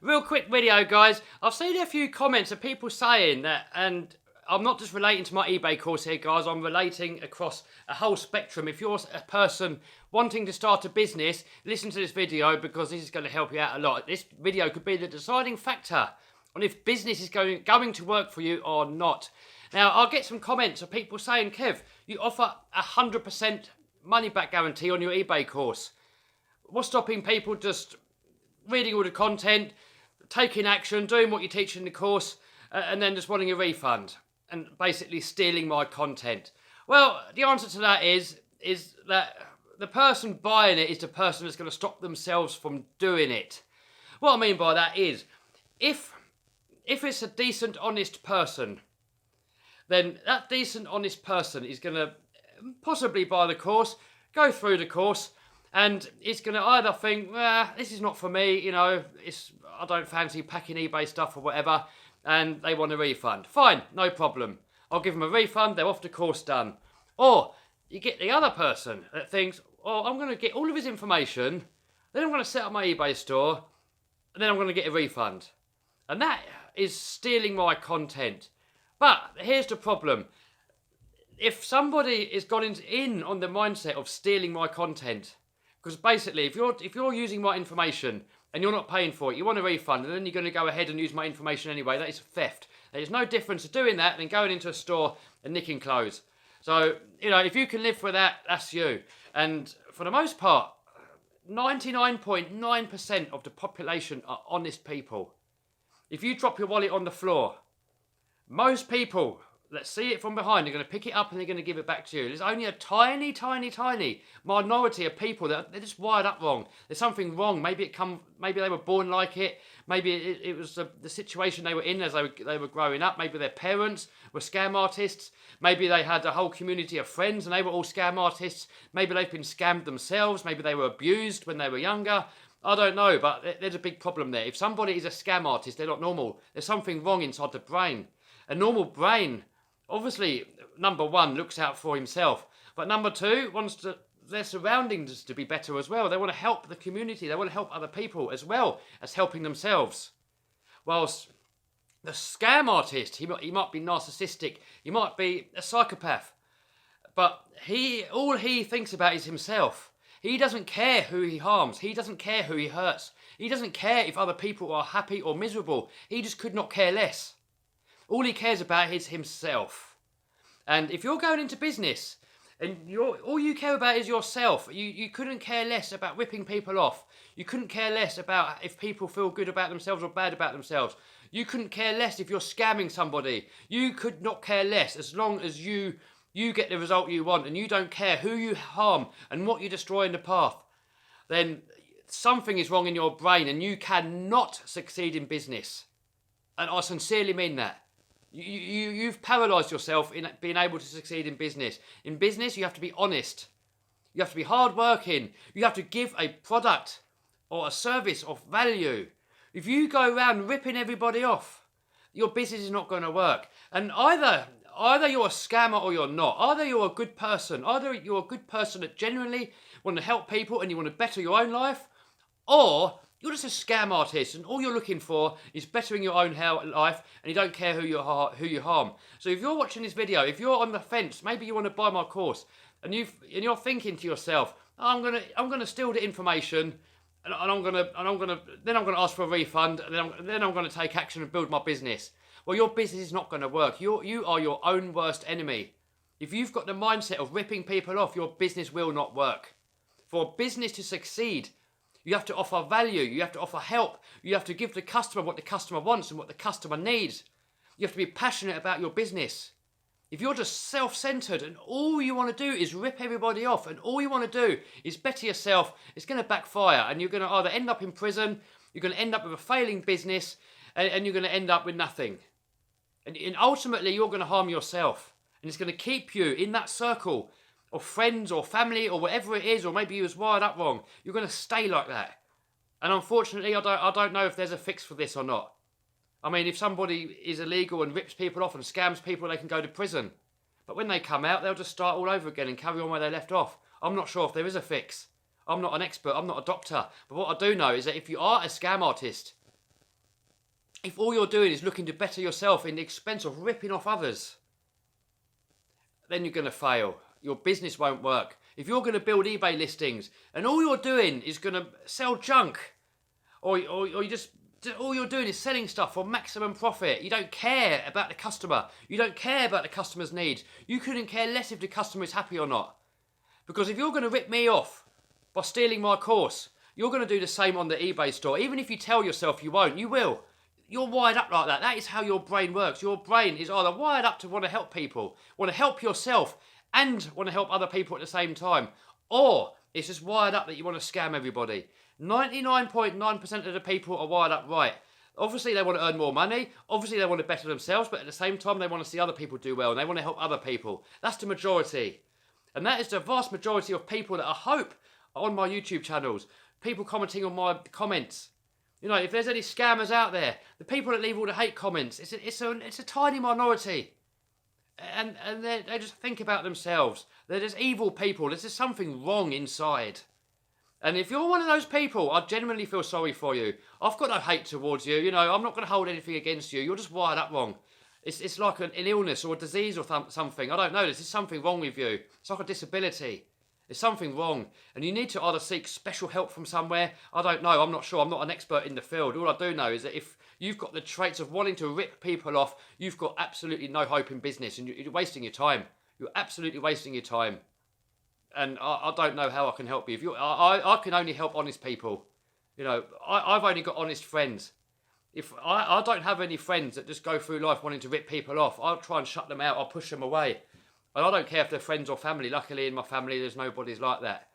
Real quick video, guys. I've seen a few comments of people saying that, and I'm not just relating to my eBay course here, guys. I'm relating across a whole spectrum. If you're a person wanting to start a business, listen to this video because this is going to help you out a lot. This video could be the deciding factor on if business is going to work for you or not. Now, I'll get some comments of people saying, Kev, you offer 100% money back guarantee on your eBay course. What's stopping people just reading all the content, taking action, doing what you teach in the course, and then just wanting a refund and basically stealing my content? Well, the answer to that is that the person buying it is the person that's going to stop themselves from doing it. What I mean by that is, if it's a decent, honest person, then that decent, honest person is going to possibly buy the course, go through the course, and it's going to either think, this is not for me, I don't fancy packing eBay stuff or whatever, and they want a refund. Fine, no problem. I'll give them a refund, they're off the course done. Or you get the other person that thinks, I'm going to get all of his information, then I'm going to set up my eBay store, and then I'm going to get a refund. And that is stealing my content. But here's the problem. If somebody has gone in on the mindset of stealing my content, because basically if you're using my information and you're not paying for it, you want a refund, and then you're going to go ahead and use my information anyway, that is theft. There's no difference to doing that than going into a store and nicking clothes. So, if you can live with that, that's you. And for the most part, 99.9% of the population are honest people. If you drop your wallet on the floor, most people that see it from behind are going to pick it up and they're going to give it back to you. There's only a tiny, tiny, tiny minority of people that they're just wired up wrong. There's something wrong. Maybe they were born like it. Maybe it was the situation they were in as they were growing up. Maybe their parents were scam artists. Maybe they had a whole community of friends and they were all scam artists. Maybe they've been scammed themselves. Maybe they were abused when they were younger. I don't know, but there's a big problem there. If somebody is a scam artist, they're not normal. There's something wrong inside the brain. A normal brain, obviously, number one, looks out for himself. But number two, wants their surroundings to be better as well. They want to help the community. They want to help other people as well as helping themselves. Whilst the scam artist, he might be narcissistic. He might be a psychopath. But all he thinks about is himself. He doesn't care who he harms. He doesn't care who he hurts. He doesn't care if other people are happy or miserable. He just could not care less. All he cares about is himself. And if you're going into business and all you care about is yourself, you couldn't care less about ripping people off. You couldn't care less about if people feel good about themselves or bad about themselves. You couldn't care less if you're scamming somebody. You could not care less as long as you get the result you want and you don't care who you harm and what you destroy in the path. Then something is wrong in your brain and you cannot succeed in business. And I sincerely mean that. You've paralysed yourself in being able to succeed in business. In business, you have to be honest. You have to be hardworking. You have to give a product or a service of value. If you go around ripping everybody off, your business is not going to work. And either you're a scammer or you're not. Either you're a good person. Either you're a good person that genuinely want to help people and you want to better your own life, or you're just a scam artist and all you're looking for is bettering your own life and you don't care who you harm. So if you're watching this video, if you're on the fence, maybe you want to buy my course and you're thinking to yourself, I'm gonna steal the information and I'm gonna ask for a refund and then I'm gonna take action and build my business. Well, your business is not going to work. You are your own worst enemy. If you've got the mindset of ripping people off, your business will not work. For a business to succeed, you have to offer value. You have to offer help. You have to give the customer what the customer wants and what the customer needs. You have to be passionate about your business. If you're just self-centered and all you want to do is rip everybody off and all you want to do is better yourself, it's going to backfire and you're going to either end up in prison, you're going to end up with a failing business, and you're going to end up with nothing. And ultimately, you're going to harm yourself. And it's going to keep you in that circle of friends or family or whatever it is, or maybe you was wired up wrong. You're going to stay like that. And unfortunately, I don't know if there's a fix for this or not. I mean, if somebody is illegal and rips people off and scams people, they can go to prison. But when they come out, they'll just start all over again and carry on where they left off. I'm not sure if there is a fix. I'm not an expert. I'm not a doctor. But what I do know is that if you are a scam artist, if all you're doing is looking to better yourself in the expense of ripping off others, then you're going to fail. Your business won't work. If you're going to build eBay listings and all you're doing is going to sell junk, or you just all you're doing is selling stuff for maximum profit, you don't care about the customer, you don't care about the customer's needs, you couldn't care less if the customer is happy or not. Because if you're going to rip me off by stealing my course, you're going to do the same on the eBay store. Even if you tell yourself you won't, you will. You're wired up like that. That is how your brain works. Your brain is either wired up to want to help people, want to help yourself, and want to help other people at the same time, or it's just wired up that you want to scam everybody. 99.9% of the people are wired up right. Obviously, they want to earn more money. Obviously, they want to better themselves, but at the same time, they want to see other people do well, and they want to help other people. That's the majority. And that is the vast majority of people that I hope are on my YouTube channels. People commenting on my comments. You know, if there's any scammers out there, the people that leave all the hate comments, it's a tiny minority. And they just think about themselves. They're just evil people. There's just something wrong inside. And if you're one of those people, I genuinely feel sorry for you. I've got no hate towards you. You know, I'm not going to hold anything against you. You're just wired up wrong. It's like an illness or a disease or something. I don't know. There's something wrong with you. It's like a disability. There's something wrong. And you need to either seek special help from somewhere. I don't know. I'm not sure. I'm not an expert in the field. All I do know is that if you've got the traits of wanting to rip people off, you've got absolutely no hope in business. And you're wasting your time. You're absolutely wasting your time. And I don't know how I can help you. I can only help honest people. You know, I've only got honest friends. If I don't have any friends that just go through life wanting to rip people off, I'll try and shut them out. I'll push them away. And I don't care if they're friends or family. Luckily, in my family, there's nobody's like that.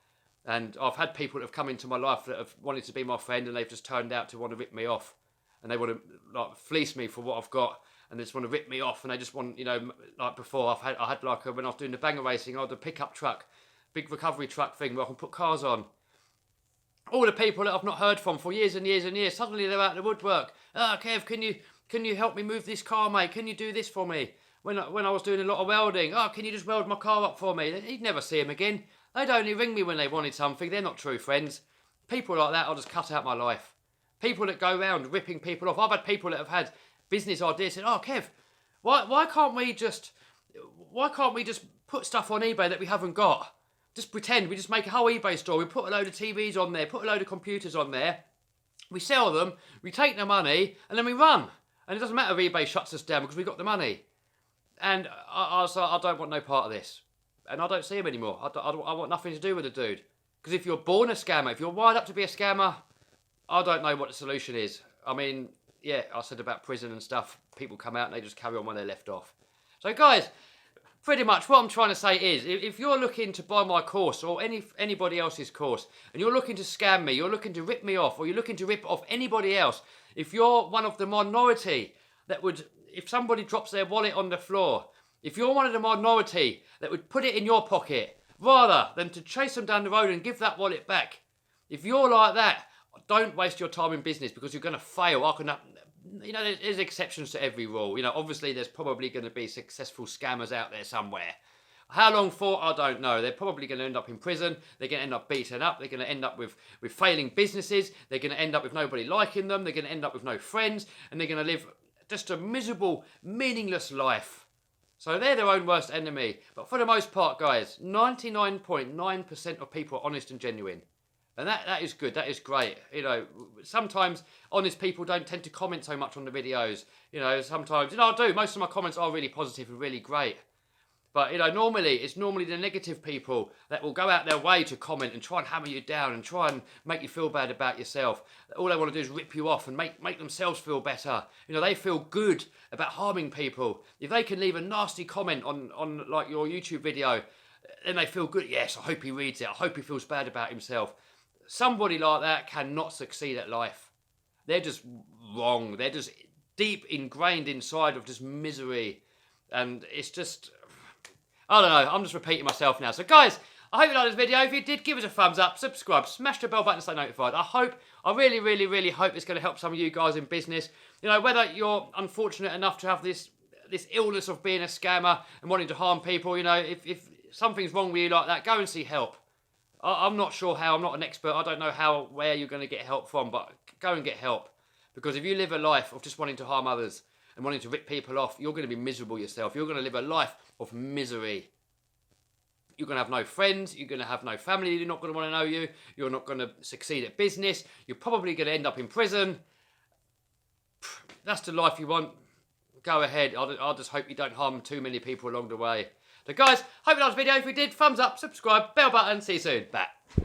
And I've had people that have come into my life that have wanted to be my friend, and they've just turned out to want to rip me off. And they want to like fleece me for what I've got, and they just want to rip me off. And they just want, you know, like before, I had like when I was doing the banger racing, I had a pickup truck, big recovery truck thing where I can put cars on. All the people that I've not heard from for years and years and years, suddenly they're out of the woodwork. Kev, can you help me move this car, mate? Can you do this for me? When I was doing a lot of welding, can you just weld my car up for me? He'd never see him again. They'd only ring me when they wanted something. They're not true friends. People like that, I'll just cut out my life. People that go around ripping people off. I've had people that have had business ideas saying, Kev, why can't we just put stuff on eBay that we haven't got? Just pretend, we just make a whole eBay store, we put a load of TVs on there, put a load of computers on there, we sell them, we take the money, and then we run. And it doesn't matter if eBay shuts us down because we got the money. And I was like, I don't want no part of this. And I don't see him anymore. I want nothing to do with the dude. Because if you're born a scammer, if you're wired up to be a scammer, I don't know what the solution is. I mean, yeah, I said about prison and stuff. People come out and they just carry on where they left off. So guys, pretty much what I'm trying to say is, if you're looking to buy my course or anybody else's course, and you're looking to scam me, you're looking to rip me off, or you're looking to rip off anybody else, if you're one of the minority that would, if somebody drops their wallet on the floor, if you're one of the minority that would put it in your pocket, rather than to chase them down the road and give that wallet back, if you're like that, don't waste your time in business because you're going to fail. You know, there's exceptions to every rule. You know, obviously there's probably going to be successful scammers out there somewhere. How long for? I don't know. They're probably going to end up in prison. They're going to end up beaten up. They're going to end up with failing businesses. They're going to end up with nobody liking them. They're going to end up with no friends. And they're going to live just a miserable, meaningless life. So they're their own worst enemy. But for the most part, guys, 99.9% of people are honest and genuine. And that is good. That is great. You know, sometimes honest people don't tend to comment so much on the videos. You know, sometimes, I do. Most of my comments are really positive and really great. But, normally, it's normally the negative people that will go out their way to comment and try and hammer you down and try and make you feel bad about yourself. All they want to do is rip you off and make themselves feel better. They feel good about harming people. If they can leave a nasty comment on like, your YouTube video, then they feel good. Yes, I hope he reads it. I hope he feels bad about himself. Somebody like that cannot succeed at life. They're just wrong. They're just deep ingrained inside of just misery. And it's just, I don't know, I'm just repeating myself now. So guys, I hope you liked this video. If you did, give us a thumbs up, subscribe, smash the bell button to stay notified. I really, really, really hope it's going to help some of you guys in business. Whether you're unfortunate enough to have this illness of being a scammer and wanting to harm people, if something's wrong with you like that, go and see help. I'm not sure how, I'm not an expert, I don't know where you're going to get help from, but go and get help. Because if you live a life of just wanting to harm others and wanting to rip people off, you're going to be miserable yourself. You're going to live a life of misery. You're going to have no friends. You're going to have no family. You're not going to want to know you. You're not going to succeed at business. You're probably going to end up in prison. That's the life you want. Go ahead. I just hope you don't harm too many people along the way. So guys, hope you liked the video. If you did, thumbs up, subscribe, bell button. See you soon. Bye.